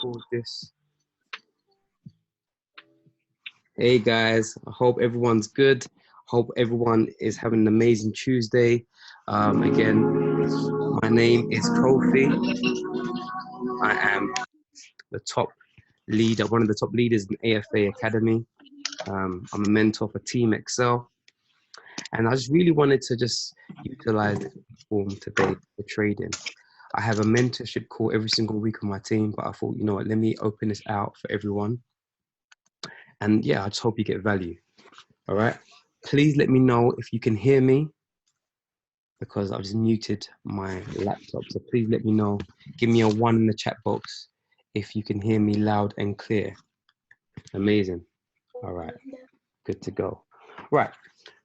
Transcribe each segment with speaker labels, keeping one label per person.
Speaker 1: record this. Hey guys, I hope everyone's good. Hope everyone is having an amazing Tuesday. Again, my name is Kofi. I am the top leader, one of the top leaders in AFA Academy. I'm a mentor for TeamExcel. And I just really wanted to just utilize this platform today for trading. I have a mentorship call every single week with my team, but I thought, you know what, let me open this out for everyone. And yeah, I just hope you get value. All right. Please let me know if you can hear me, because I've just muted my laptop. So please let me know. Give me a 1 in the chat box if you can hear me loud and clear. Amazing. All right. Good to go. Right.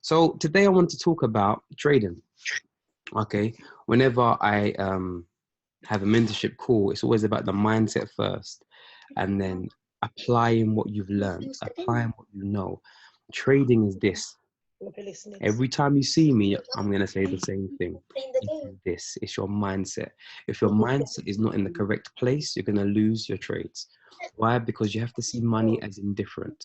Speaker 1: So today I want to talk about trading. Okay. Whenever I have a mentorship call, it's always about the mindset first, and then applying what you've learned, applying what you know. Trading is this. Every time you see me, I'm going to say the same thing. It's your mindset. If your mindset is not in the correct place, you're going to lose your trades. Why? Because you have to see money as indifferent.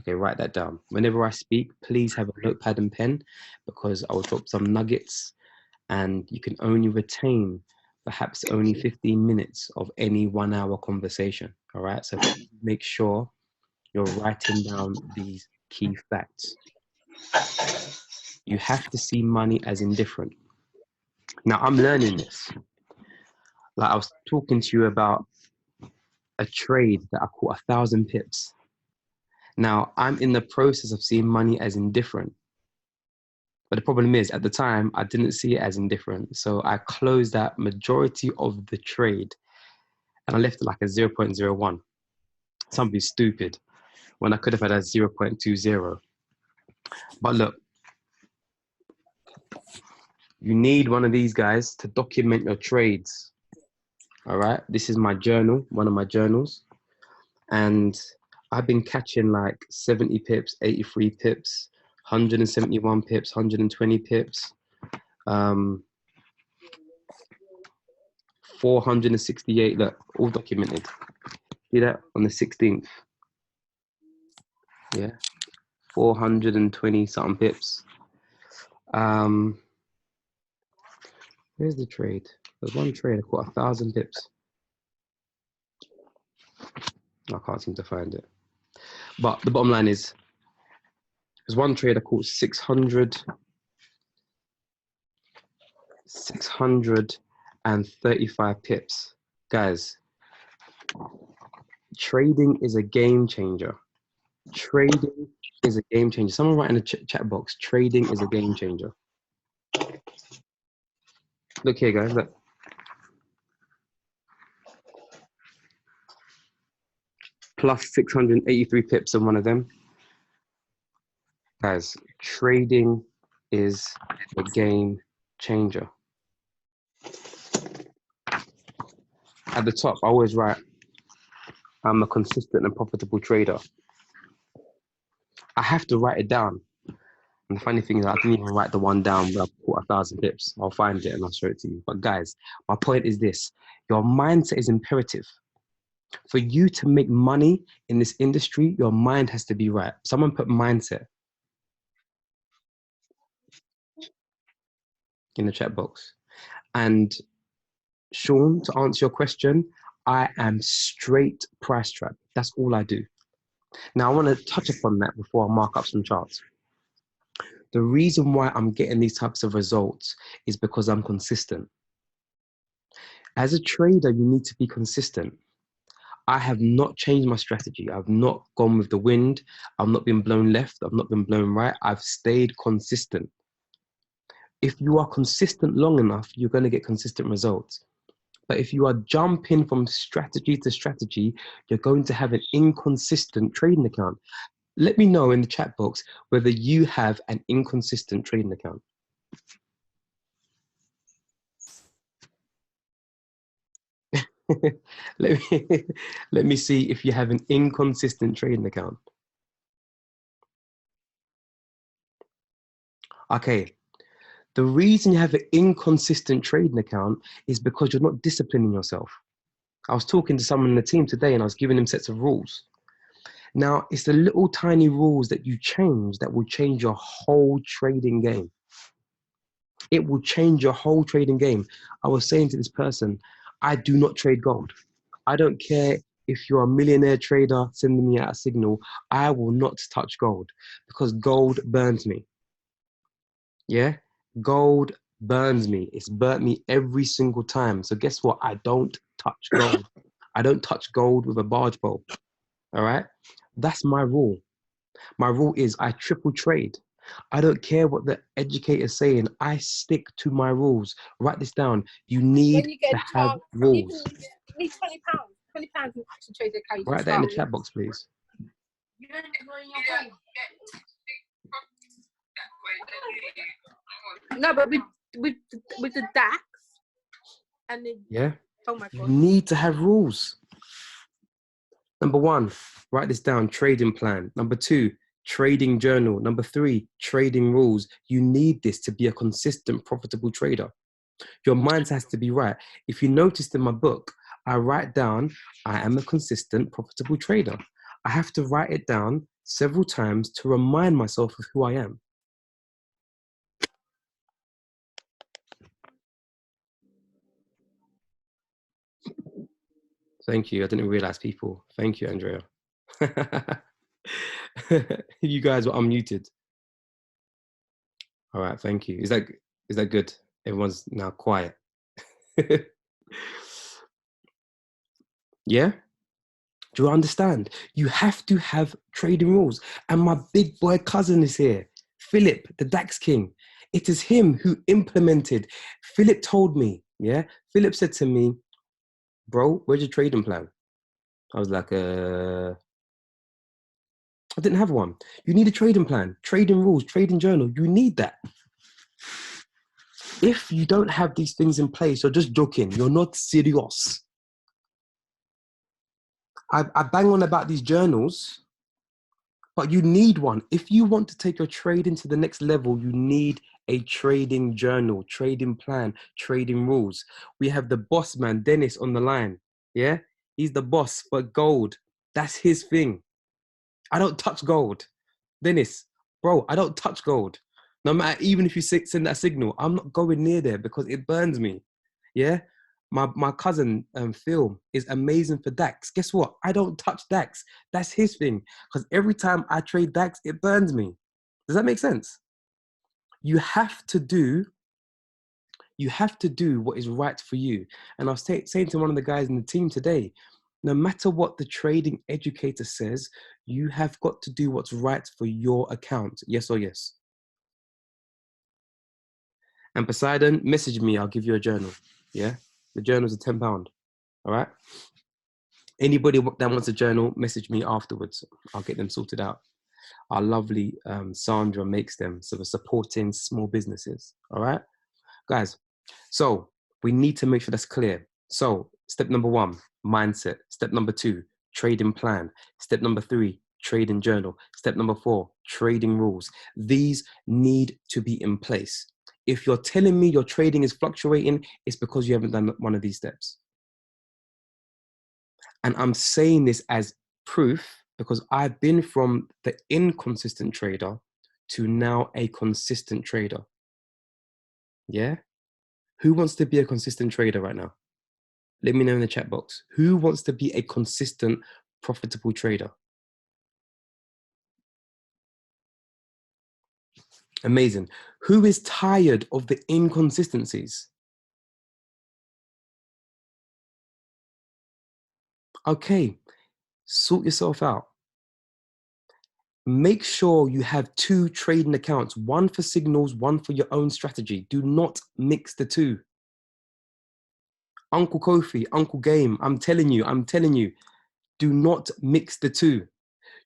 Speaker 1: Okay, write that down. Whenever I speak, please have a notepad and pen, because I will drop some nuggets and you can only retain perhaps only 15 minutes of any 1 hour conversation. All right, so make sure you're writing down these key facts. You have to see money as indifferent. Now, I'm learning this. Like I was talking to you about a trade that I caught 1,000 pips. Now, I'm in the process of seeing money as indifferent. But the problem is, at the time, I didn't see it as indifferent. So I closed that majority of the trade and I left it like a 0.01. Something stupid when I could have had a 0.20. But look, you need one of these guys to document your trades. All right, this is my journal, one of my journals. And I've been catching like 70 pips, 83 pips, 171 pips, 120 pips, 468, look, all documented. See that on the 16th? Yeah, 420 something pips. Where's the trade? There's one trade, I caught 1,000 pips. I can't seem to find it. But the bottom line is, there's one trade I caught 635 pips. Guys, trading is a game changer. Trading is a game changer. Someone write in the chat box, trading is a game changer. Look here, guys, look. Plus 683 pips on one of them. Guys, trading is a game changer. At the top, I always write, I'm a consistent and profitable trader. I have to write it down. And the funny thing is, I didn't even write the one down where I caught 1,000 pips. I'll find it and I'll show it to you. But guys, my point is this. Your mindset is imperative. For you to make money in this industry, your mind has to be right. Someone put mindset in the chat box. And Sean, to answer your question, I am straight price trap. That's all I do. Now, I want to touch upon that before I mark up some charts. The reason why I'm getting these types of results is because I'm consistent. As a trader, you need to be consistent. I have not changed my strategy. I've not gone with the wind. I've not been blown left. I've not been blown right. I've stayed consistent. If you are consistent long enough, you're going to get consistent results. But if you are jumping from strategy to strategy, you're going to have an inconsistent trading account. Let me know in the chat box whether you have an inconsistent trading account. let me see if you have an inconsistent trading account. Okay. The reason you have an inconsistent trading account is because you're not disciplining yourself. I was talking to someone in the team today and I was giving him sets of rules. Now, it's the little tiny rules that you change that will change your whole trading game. It will change your whole trading game. I was saying to this person, I do not trade gold. I don't care if you're a millionaire trader sending me out a signal. I will not touch gold because gold burns me. Yeah? Gold burns me. It's burnt me every single time. So guess what? I don't touch gold. I don't touch gold with a barge pole. All right? That's my rule. My rule is I triple trade. I don't care what the educator's saying. I stick to my rules. Write this down. You need to have rules.
Speaker 2: You need £20. £20 to actually trade the account.
Speaker 1: Write that in the chat box, please.
Speaker 2: No, but with the DAX and the oh my God.
Speaker 1: You need to have rules. Number 1, write this down, trading plan. Number 2, trading journal. Number 3, trading rules. You need this to be a consistent, profitable trader. Your mind has to be right. If you noticed in my book, I write down, I am a consistent, profitable trader. I have to write it down several times to remind myself of who I am. Thank you. I didn't realize people. Thank you, Andrea. You guys were unmuted. All right, thank you. Is that good? Everyone's now quiet. Yeah? Do you understand? You have to have trading rules. And my big boy cousin is here, Philip, the DAX King. It is him who implemented. Philip told me, yeah? Philip said to me, bro, where's your trading plan? I was like, I didn't have one. You need a trading plan, trading rules, trading journal. You need that. If you don't have these things in place, you're just joking. You're not serious. I bang on about these journals, but you need one. If you want to take your trading to the next level, you need a trading journal, trading plan, trading rules. We have the boss man, Dennis, on the line. Yeah, he's the boss for gold. That's his thing. I don't touch gold. Dennis, bro, I don't touch gold. No matter, even if you send that signal, I'm not going near there because it burns me. Yeah? My cousin, Phil, is amazing for DAX. Guess what? I don't touch DAX. That's his thing. Because every time I trade DAX, it burns me. Does that make sense? You have to do what is right for you. And I was saying to one of the guys in the team today, no matter what the trading educator says, you have got to do what's right for your account. Yes or yes? And Poseidon, message me. I'll give you a journal. Yeah? The journals are £10. All right? Anybody that wants a journal, message me afterwards. I'll get them sorted out. Our lovely Sandra makes them. So we're supporting small businesses. All right? Guys, so we need to make sure that's clear. So step number 1, mindset. Step number 2, trading plan. Step number 3, trading journal. Step number 4, trading rules. These need to be in place. If you're telling me your trading is fluctuating, it's because you haven't done one of these steps. And I'm saying this as proof because I've been from the inconsistent trader to now a consistent trader. Yeah? Who wants to be a consistent trader right now? Let me know in the chat box. Who wants to be a consistent, profitable trader? Amazing. Who is tired of the inconsistencies? Okay, sort yourself out. Make sure you have 2 trading accounts, one for signals, one for your own strategy. Do not mix the 2. Uncle Kofi, Uncle Game, I'm telling you, do not mix the 2.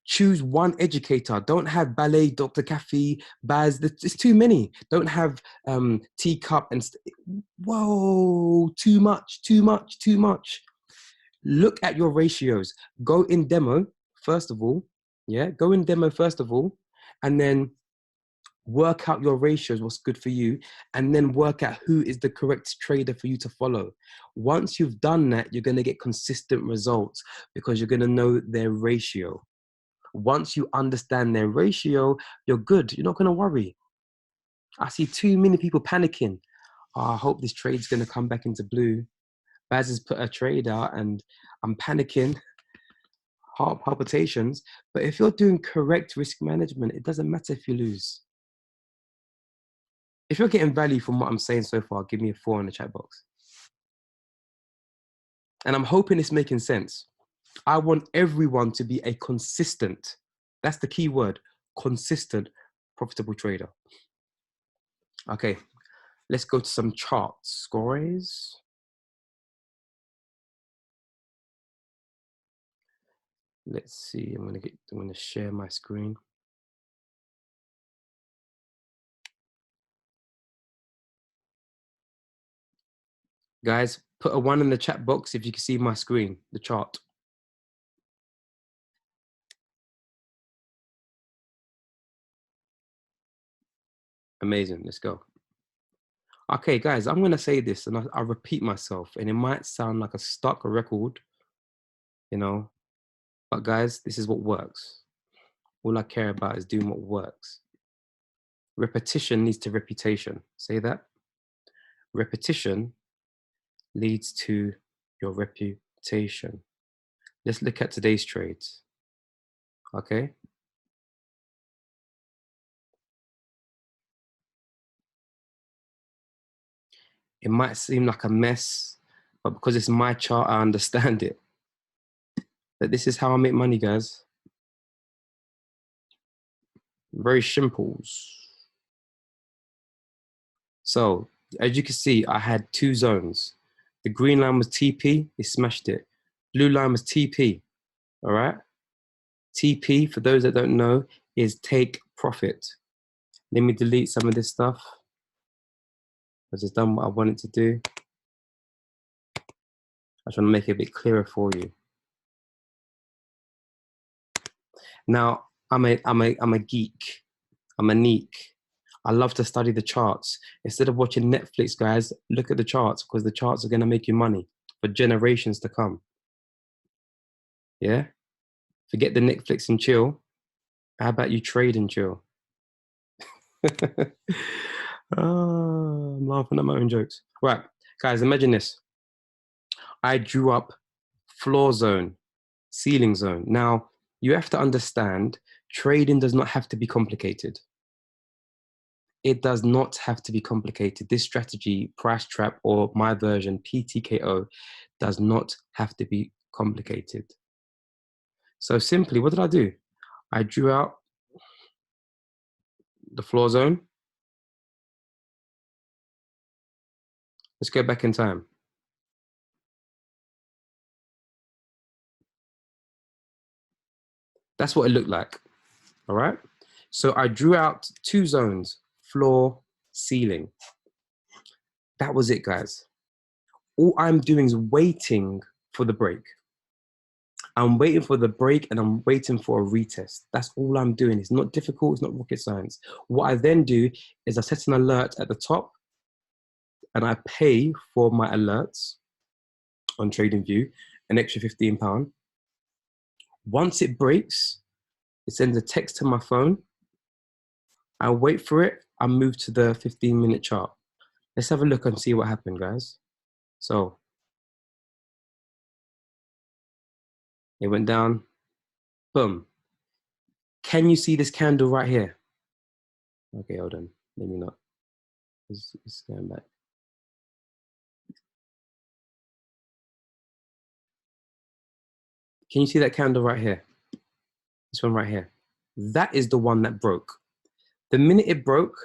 Speaker 1: Choose one educator. Don't have Ballet, Dr. Kathy, Baz. It's too many. Don't have Teacup and whoa, too much. Look at your ratios. Go in demo first of all. Yeah, go in demo first of all, and then Work out your ratios, what's good for you, and then work out who is the correct trader for you to follow. Once you've done that, you're going to get consistent results because you're going to know their ratio. Once you understand their ratio, you're good. You're not going to worry. I see too many people panicking. Oh, I hope this trade's going to come back into blue. Baz has put a trade out and I'm panicking, heart palpitations. But if you're doing correct risk management, it doesn't matter if you lose. If you're getting value from what I'm saying so far, give me a 4 in the chat box. And I'm hoping it's making sense. I want everyone to be a consistent, that's the key word, consistent, profitable trader. Okay, let's go to some charts, guys. Let's see, I'm gonna share my screen. Guys, put a 1 in the chat box if you can see my screen, the chart. Amazing, let's go. Okay, guys, I'm gonna say this and I'll repeat myself and it might sound like a stuck record, you know, but guys, this is what works. All I care about is doing what works. Repetition leads to reputation. Say that. Repetition leads to your reputation. Let's look at today's trades. Okay. It might seem like a mess, but because it's my chart, I understand it. That this is how I make money, guys. Very simple. So as you can see, I had 2 zones. The green line was TP, it smashed it. Blue line was TP, all right? TP, for those that don't know, is take profit. Let me delete some of this stuff because it's done what I wanted to do. I just want to make it a bit clearer for you. Now, I'm a geek. I'm a neek. I love to study the charts. Instead of watching Netflix, guys, look at the charts because the charts are going to make you money for generations to come. Yeah? Forget the Netflix and chill. How about you trade and chill? Oh, I'm laughing at my own jokes. Right, guys, imagine this. I drew up floor zone, ceiling zone. Now, you have to understand, trading does not have to be complicated. It does not have to be complicated. This strategy, price trap, or my version, PTKO, does not have to be complicated. So simply, what did I do? I drew out the floor zone. Let's go back in time. That's what it looked like, all right? So I drew out 2 zones, floor, ceiling. That was it, guys. All I'm doing is waiting for the break. I'm waiting for the break and I'm waiting for a retest. That's all I'm doing. It's not difficult. It's not rocket science. What I then do is I set an alert at the top and I pay for my alerts on TradingView, an extra £15. Once it breaks, it sends a text to my phone. I wait for it. I move to the 15-minute chart. Let's have a look and see what happened, guys. So it went down, boom. Can you see this candle right here? Okay, hold on, maybe not. It's going back. Can you see that candle right here? This one right here. That is the one that broke. The minute it broke,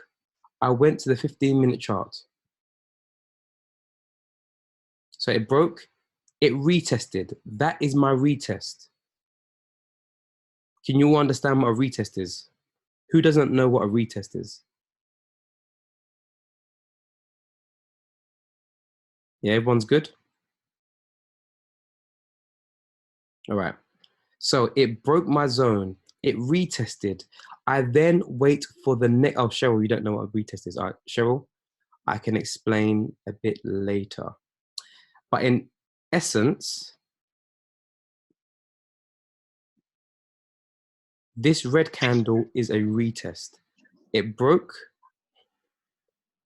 Speaker 1: I went to the 15-minute chart. So it broke, it retested. That is my retest. Can you all understand what a retest is? Who doesn't know what a retest is? Yeah, everyone's good? All right. So it broke my zone. It retested. I then wait for the next. Oh, Cheryl, you don't know what a retest is. All right, Cheryl, I can explain a bit later. But in essence, this red candle is a retest. It broke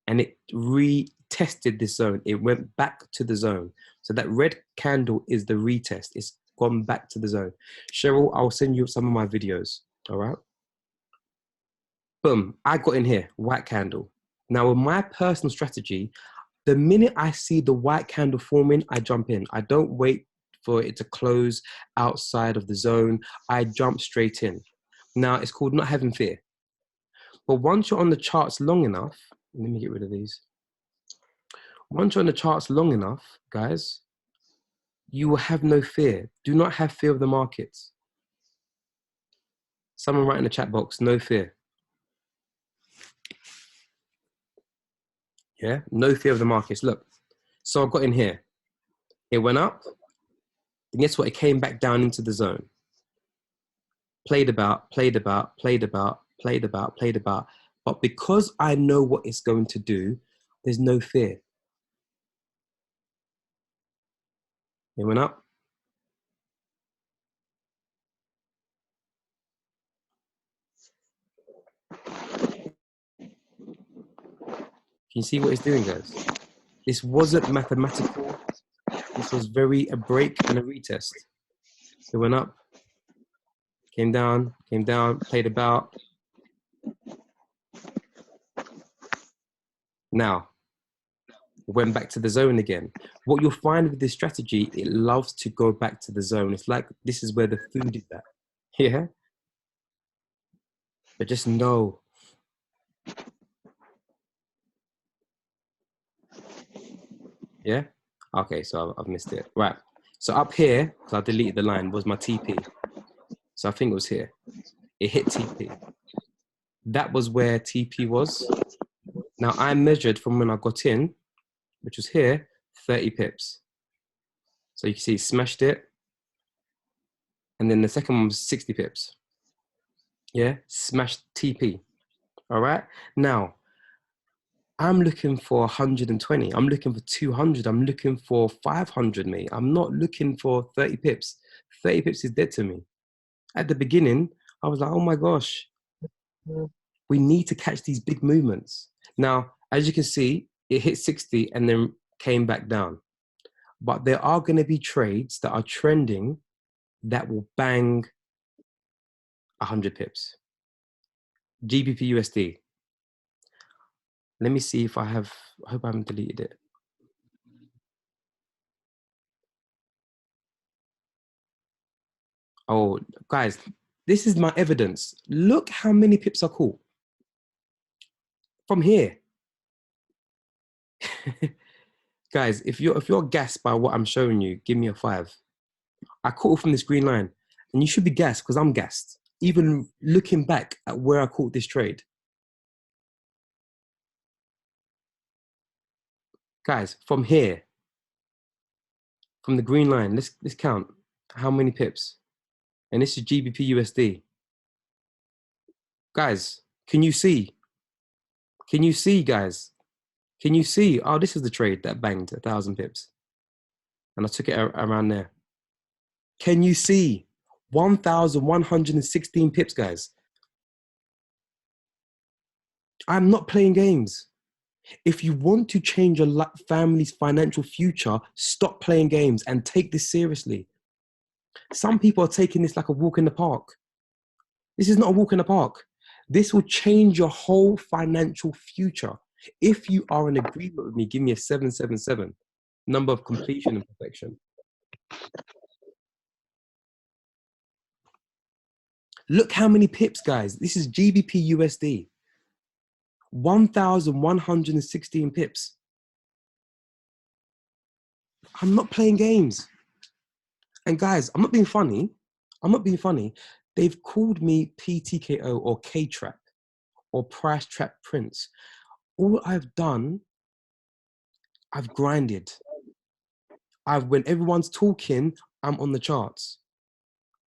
Speaker 1: and it retested this zone. It went back to the zone. So that red candle is the retest. It's gone back to the zone. Cheryl, I'll send you some of my videos. All right. Boom. I got in here, white candle. Now, with my personal strategy, the minute I see the white candle forming, I jump in. I don't wait for it to close outside of the zone. I jump straight in. Now, it's called not having fear. But once you're on the charts long enough, let me get rid of these. Once you're on the charts long enough, guys, you will have no fear. Do not have fear of the markets. Someone write in the chat box, no fear. Yeah, no fear of the markets. Look, so I got in here. It went up. And guess what? It came back down into the zone. Played about, played about, played about, played about, played about. But because I know what it's going to do, there's no fear. It went up. Can you see what it's doing, guys? This wasn't mathematical. This was a break and a retest. It went up, came down, played about. Now, went back to the zone again. What you'll find with this strategy, it loves to go back to the zone. It's like this is where the food is at. Yeah? But just know. Yeah? Okay, so I've missed it. Right. So up here, because I deleted the line, was my TP. So I think it was here. It hit TP. That was where TP was. Now I measured from when I got in, which was here, 30 pips. So you can see it smashed it. And then the second one was 60 pips. Yeah, smashed TP. All right. Now, I'm looking for 120. I'm looking for 200. I'm looking for 500, mate. I'm not looking for 30 pips. 30 pips is dead to me. At the beginning, I was like, oh my gosh, we need to catch these big movements. Now, as you can see, it hit 60 and then came back down. But there are going to be trades that are trending that will bang 100 pips. GBP USD. Let me see if I hope I haven't deleted it. Oh, guys, this is my evidence. Look how many pips are caught from here. Guys, if you're gassed by what I'm showing you, give me a 5. I caught it from this green line, and you should be gassed because I'm gassed. Even looking back at where I caught this trade. Guys, from here, from the green line, let's count how many pips. And this is GBP USD. Guys, can you see? Can you see, guys? Can you see? Oh, this is the trade that banged 1,000 pips. And I took it around there. Can you see? 1,116 pips, guys. I'm not playing games. If you want to change your family's financial future, stop playing games and take this seriously. Some people are taking this like a walk in the park. This is not a walk in the park. This will change your whole financial future. If you are in agreement with me, give me a 777, number of completion and perfection. Look how many pips, guys. This is GBP USD. 1,116 pips. I'm not playing games. And guys, I'm not being funny. I'm not being funny. They've called me PTKO or K-Trap or Price Trap Prince. All I've done, I've grinded. When everyone's talking, I'm on the charts.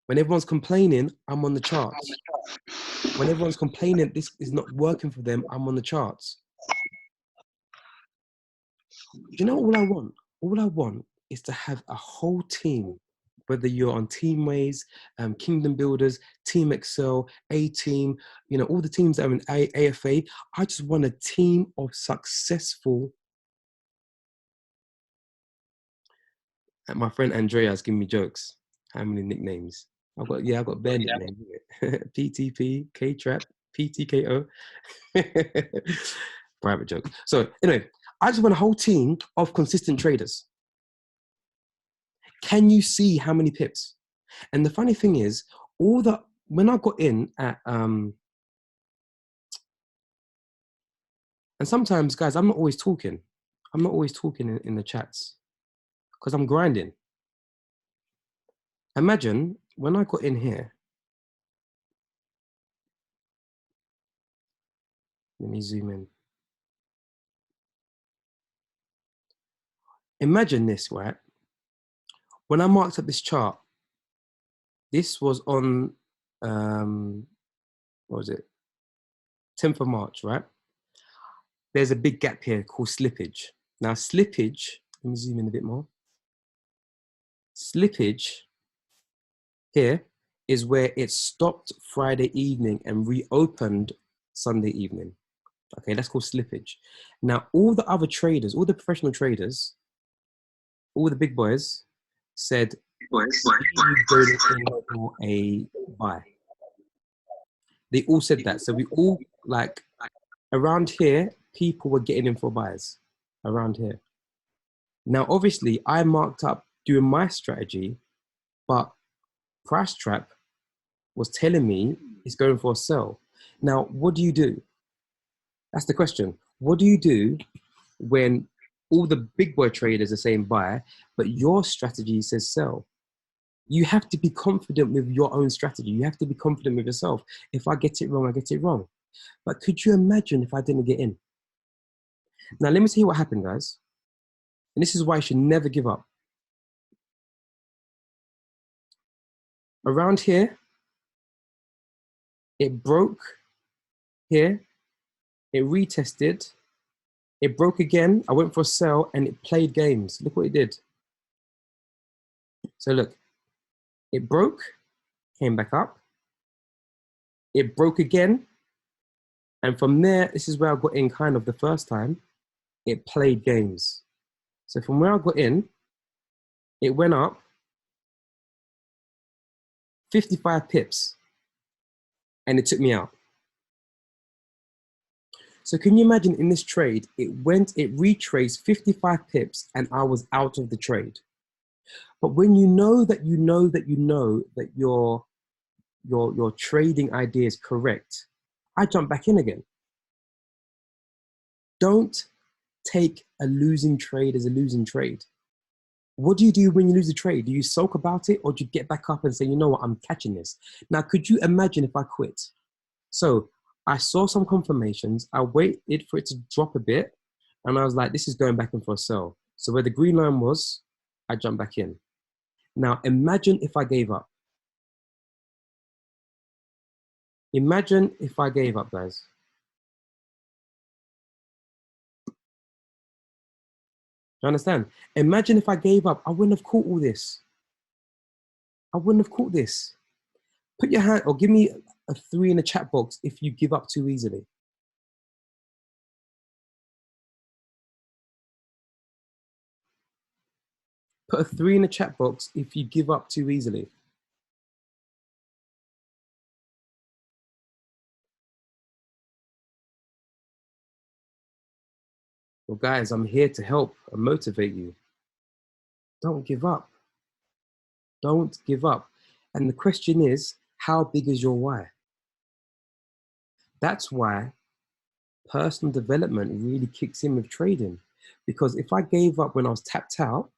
Speaker 1: When everyone's complaining, I'm on the charts. When everyone's complaining this is not working for them, I'm on the charts. Do you know all I want? All I want is to have a whole team, whether you're on Teamways, Kingdom Builders, TeamExcel, A-Team, you know, all the teams that are in AFA. I just want a team of successful. And my friend Andrea's giving me jokes. How many nicknames? I've got bare nicknames. PTP, K-Trap, PTKO. Private joke. So anyway, I just want a whole team of consistent traders. Can you see how many pips? And the funny thing is, when I got in at and sometimes, guys, I'm not always talking. I'm not always talking in the chats because I'm grinding. Imagine when I got in here. Let me zoom in. Imagine this, right? When I marked up this chart, this was on, what was it? 10th of March, right? There's a big gap here called slippage. Now slippage, let me zoom in a bit more. Slippage here is where it stopped Friday evening and reopened Sunday evening. Okay, that's called slippage. Now, all the other traders, all the professional traders, all the big boys said, going for a buy. They all said that. So we all, like, around here, people were getting in for buys around here. Now, obviously, I marked up doing my strategy, but Price Trap was telling me it's going for a sell. Now, what do you do? That's the question. What do you do when all the big boy traders are saying buy, but your strategy says sell? You have to be confident with your own strategy. You have to be confident with yourself. If I get it wrong, I get it wrong. But could you imagine if I didn't get in? Now, let me tell you what happened, guys. And this is why you should never give up. Around here, it broke here, it retested, it broke again. I went for a sell and it played games. Look what it did. So look, it broke, came back up, it broke again. And from there, this is where I got in kind of the first time, it played games. So from where I got in, it went up 55 pips and it took me out. So can you imagine in this trade, it retraced 55 pips and I was out of the trade. But when you know that your trading idea is correct, I jump back in again. Don't take a losing trade as a losing trade. What do you do when you lose a trade? Do you sulk about it or do you get back up and say, you know what, I'm catching this? Now, could you imagine if I quit? So I saw some confirmations. I waited for it to drop a bit and I was like, this is going back in for a sell. So where the green line was, I jumped back in. Now, imagine if I gave up. Imagine if I gave up, guys. Do you understand? Imagine if I gave up, I wouldn't have caught all this. I wouldn't have caught this. Put your hand, or give me a 3 in the chat box if you give up too easily. Put a 3 in the chat box if you give up too easily. Well, guys, I'm here to help and motivate you. Don't give up. Don't give up. And the question is, how big is your why? That's why personal development really kicks in with trading. Because if I gave up when I was tapped out,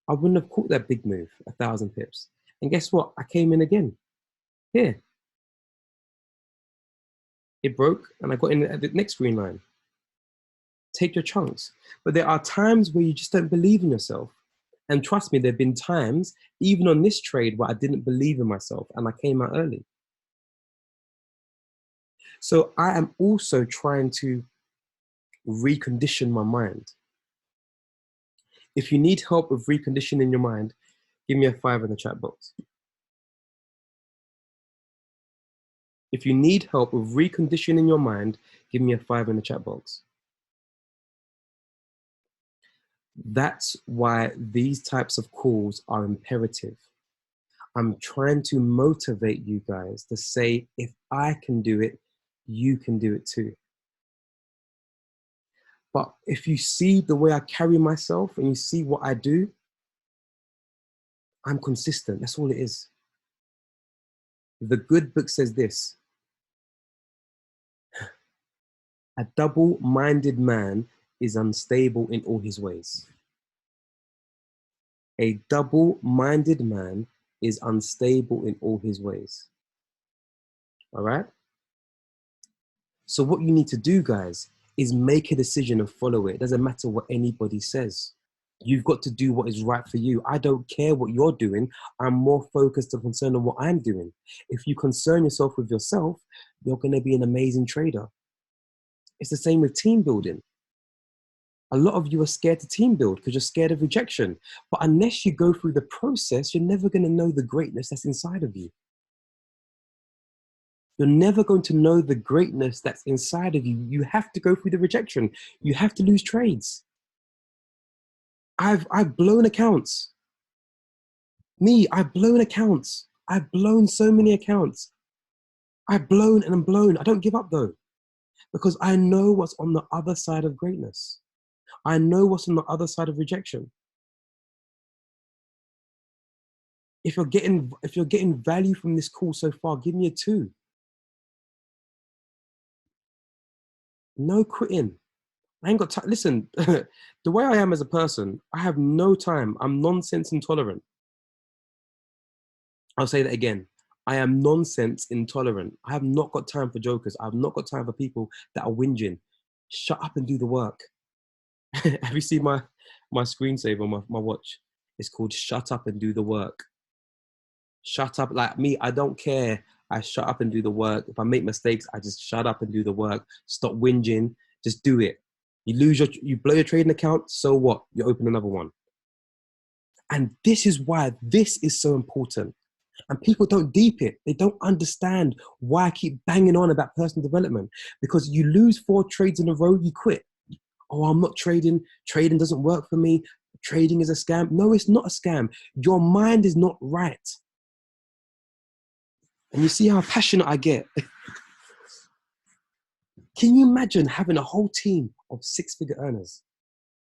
Speaker 1: I wouldn't have caught that big move, 1,000 pips. And guess what? I came in again. Here. It broke and I got in at the next green line. Take your chunks. But there are times where you just don't believe in yourself. And trust me, there have been times, even on this trade, where I didn't believe in myself and I came out early. So I am also trying to recondition my mind. If you need help with reconditioning your mind, give me a 5 in the chat box. If you need help with reconditioning your mind, give me a 5 in the chat box. That's why these types of calls are imperative. I'm trying to motivate you guys to say, if I can do it, you can do it too. But if you see the way I carry myself and you see what I do, I'm consistent. That's all it is. The good book says this: a double-minded man is unstable in all his ways. A double-minded man is unstable in all his ways. All right? So what you need to do, guys, is make a decision and follow it. It doesn't matter what anybody says. You've got to do what is right for you. I don't care what you're doing. I'm more focused and concerned on what I'm doing. If you concern yourself with yourself, you're going to be an amazing trader. It's the same with team building. A lot of you are scared to team build because you're scared of rejection. But unless you go through the process, you're never going to know the greatness that's inside of you. You're never going to know the greatness that's inside of you. You have to go through the rejection. You have to lose trades. I've blown accounts. I've blown accounts. I've blown so many accounts. I've blown and I'm blown. I don't give up though, because I know what's on the other side of greatness. I know what's on the other side of rejection. If you're getting value from this call so far, give me a 2. No quitting. I ain't got time. Listen, the way I am as a person, I have no time. I'm nonsense intolerant. I'll say that again. I am nonsense intolerant. I have not got time for jokers. I've not got time for people that are whinging. Shut up and do the work. Have you seen my screensaver on my watch? It's called "Shut Up and Do the Work." Shut up, like me. I don't care. I shut up and do the work. If I make mistakes, I just shut up and do the work. Stop whinging. Just do it. You blow your trading account. So what? You open another one. And this is why this is so important. And people don't deep it. They don't understand why I keep banging on about personal development. Because you lose 4 trades in a row, you quit. Oh, I'm not trading. Trading doesn't work for me. Trading is a scam. No, it's not a scam. Your mind is not right. And you see how passionate I get. Can you imagine having a whole team of 6-figure earners?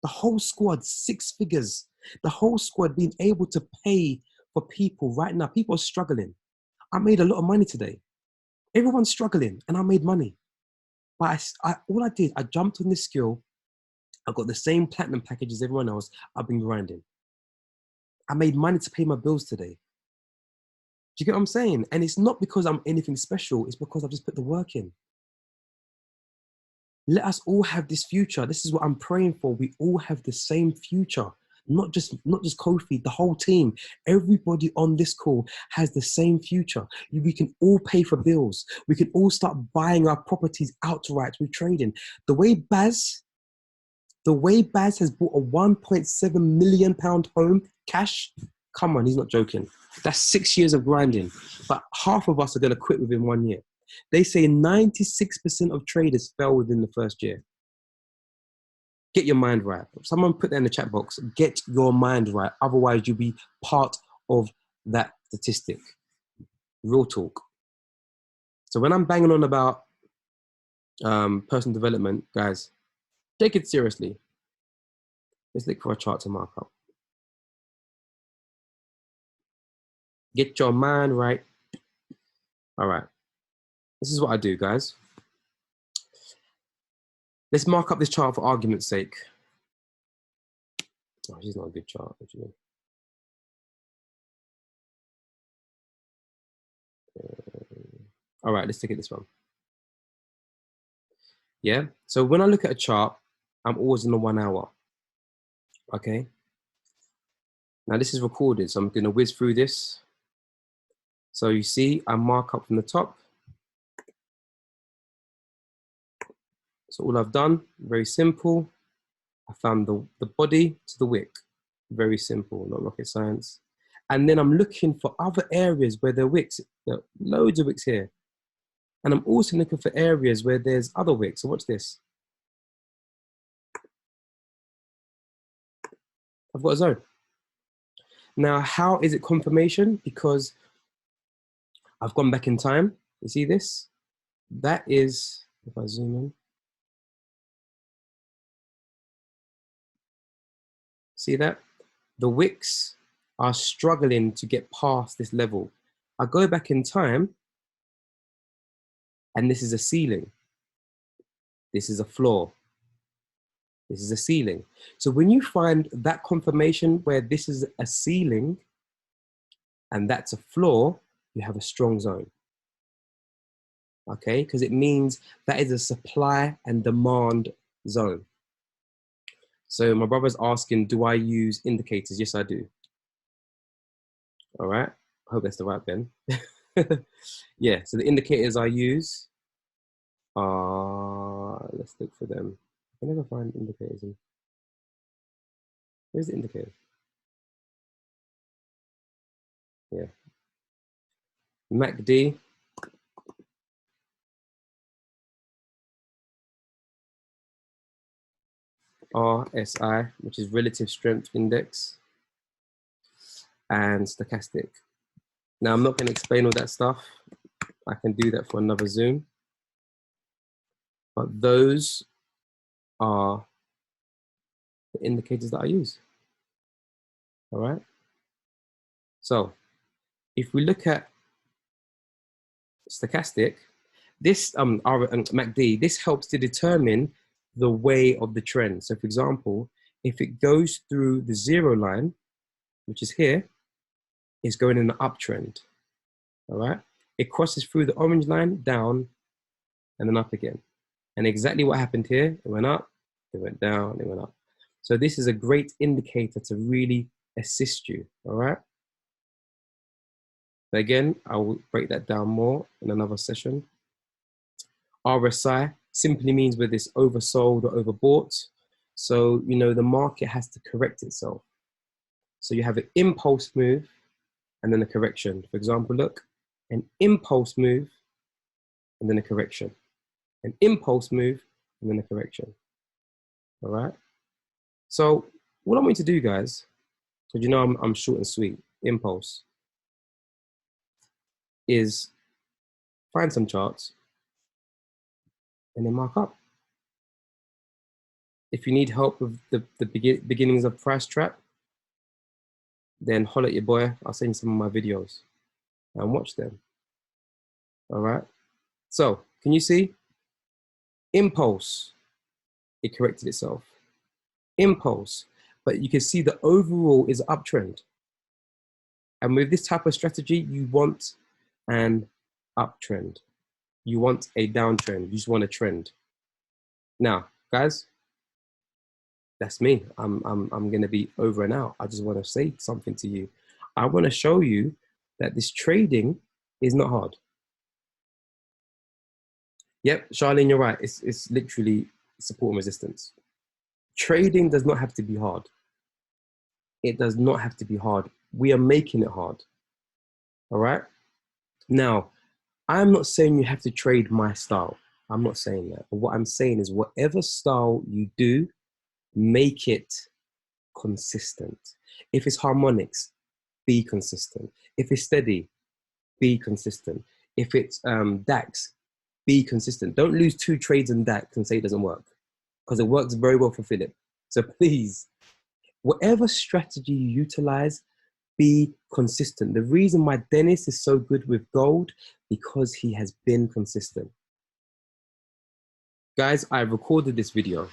Speaker 1: The whole squad, 6 figures. The whole squad being able to pay for people right now. People are struggling. I made a lot of money today. Everyone's struggling and I made money. But all I did, I jumped on this skill. I got the same platinum package as everyone else. I've been grinding. I made money to pay my bills today. Do you get what I'm saying? And it's not because I'm anything special. It's because I've just put the work in. Let us all have this future. This is what I'm praying for. We all have the same future. Not just Kofi, the whole team. Everybody on this call has the same future. We can all pay for bills. We can all start buying our properties outright with trading. The way Baz has bought a £1.7 million home cash, come on, he's not joking. That's 6 years of grinding. But half of us are going to quit within 1 year. They say 96% of traders fail within the first year. Get your mind right. Someone put that in the chat box. Get your mind right. Otherwise, you'll be part of that statistic. Real talk. So when I'm banging on about personal development, guys, take it seriously. Let's look for a chart to mark up. Get your mind right. All right. This is what I do, guys. Let's mark up this chart for argument's sake. Oh, this is not a good chart, actually. All right, let's take it this one. Yeah, so when I look at a chart, I'm always in the 1 hour, okay? Now this is recorded, so I'm going to whiz through this. So you see, I mark up from the top. So all I've done, very simple. I found the body to the wick. Very simple, not rocket science. And then I'm looking for other areas where there are wicks. There are loads of wicks here. And I'm also looking for areas where there's other wicks. So watch this. I've got a zone. Now, how is it confirmation? Because I've gone back in time. You see this? That is, if I zoom in. See that? The wicks are struggling to get past this level. I go back in time, and this is a ceiling. This is a floor. This is a ceiling. So when you find that confirmation where this is a ceiling and that's a floor, you have a strong zone. Okay, because it means that is a supply and demand zone. So my brother's asking, do I use indicators? Yes, I do. All right, I hope that's the right pen. Yeah, so the indicators I use are, let's look for them. I can never find indicators. Where's the indicator? Yeah. MACD. RSI, which is relative strength index, and stochastic. Now, I'm not going to explain all that stuff. I can do that for another Zoom. But those are the indicators that I use. All right. So if we look at stochastic, this MACD, this helps to determine the way of the trend. So for example, if it goes through the 0 line, which is here, it's going in an uptrend. All right. It crosses through the orange line, down, and then up again. And exactly what happened here, it went up, it went down, it went up. So this is a great indicator to really assist you, all right? But again, I will break that down more in another session. RSI simply means whether it's oversold or overbought. So, you know, the market has to correct itself. So you have an impulse move and then a correction. For example, look, an impulse move and then a correction. An impulse move and then a correction. All right. So what I want you to do, guys, because you know I'm short and sweet, impulse, is find some charts and then mark up. If you need help with the beginnings of price trap, then holler at your boy. I'll send you some of my videos and watch them. All right. So can you see? Impulse, it corrected itself. Impulse, but you can see the overall is uptrend. And with this type of strategy, you want an uptrend. You want a downtrend. You just want a trend. Now, guys, that's me. I'm going to be over and out. I just want to say something to you. I want to show you that this trading is not hard. Yep, Charlene, you're right. It's literally support and resistance. Trading does not have to be hard. It does not have to be hard. We are making it hard. All right? Now, I'm not saying you have to trade my style. I'm not saying that. But what I'm saying is whatever style you do, make it consistent. If it's harmonics, be consistent. If it's steady, be consistent. If it's DAX, be consistent. Don't lose 2 trades in DAX and say it doesn't work, because it works very well for Philip. So please, whatever strategy you utilize, be consistent. The reason why Dennis is so good with gold, because he has been consistent. Guys, I recorded this video.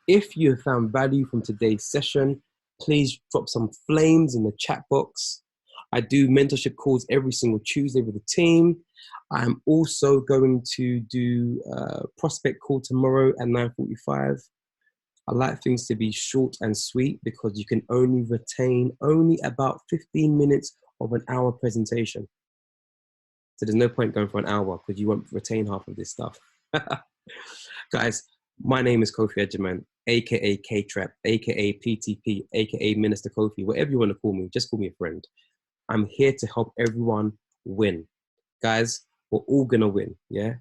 Speaker 1: If you have found value from today's session, please drop some flames in the chat box. I do mentorship calls every single Tuesday with the team. I'm also going to do a prospect call tomorrow at 9:45. I like things to be short and sweet because you can only retain only about 15 minutes of an hour presentation. So there's no point going for an hour because you won't retain half of this stuff. Guys, my name is Kofi Edgerman, aka K-Trap, aka PTP, aka Minister Kofi, whatever you want to call me, just call me a friend. I'm here to help everyone win. Guys, we're all gonna win, yeah?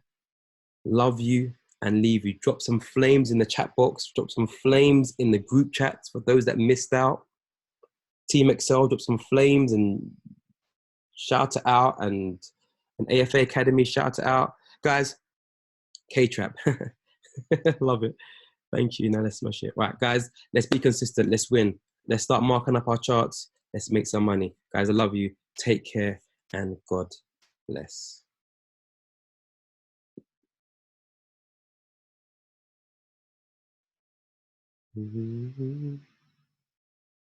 Speaker 1: Love you and leave you. Drop some flames in the chat box, drop some flames in the group chats for those that missed out. TeamExcel, drop some flames and shout it out, and an AFA Academy, shout it out. Guys, K-Trap. Love it. Thank you. Now let's smash it. Right, guys, let's be consistent. Let's win. Let's start marking up our charts. Let's make some money. Guys, I love you. Take care and God bless.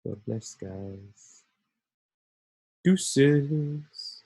Speaker 1: God bless, guys. Deuces.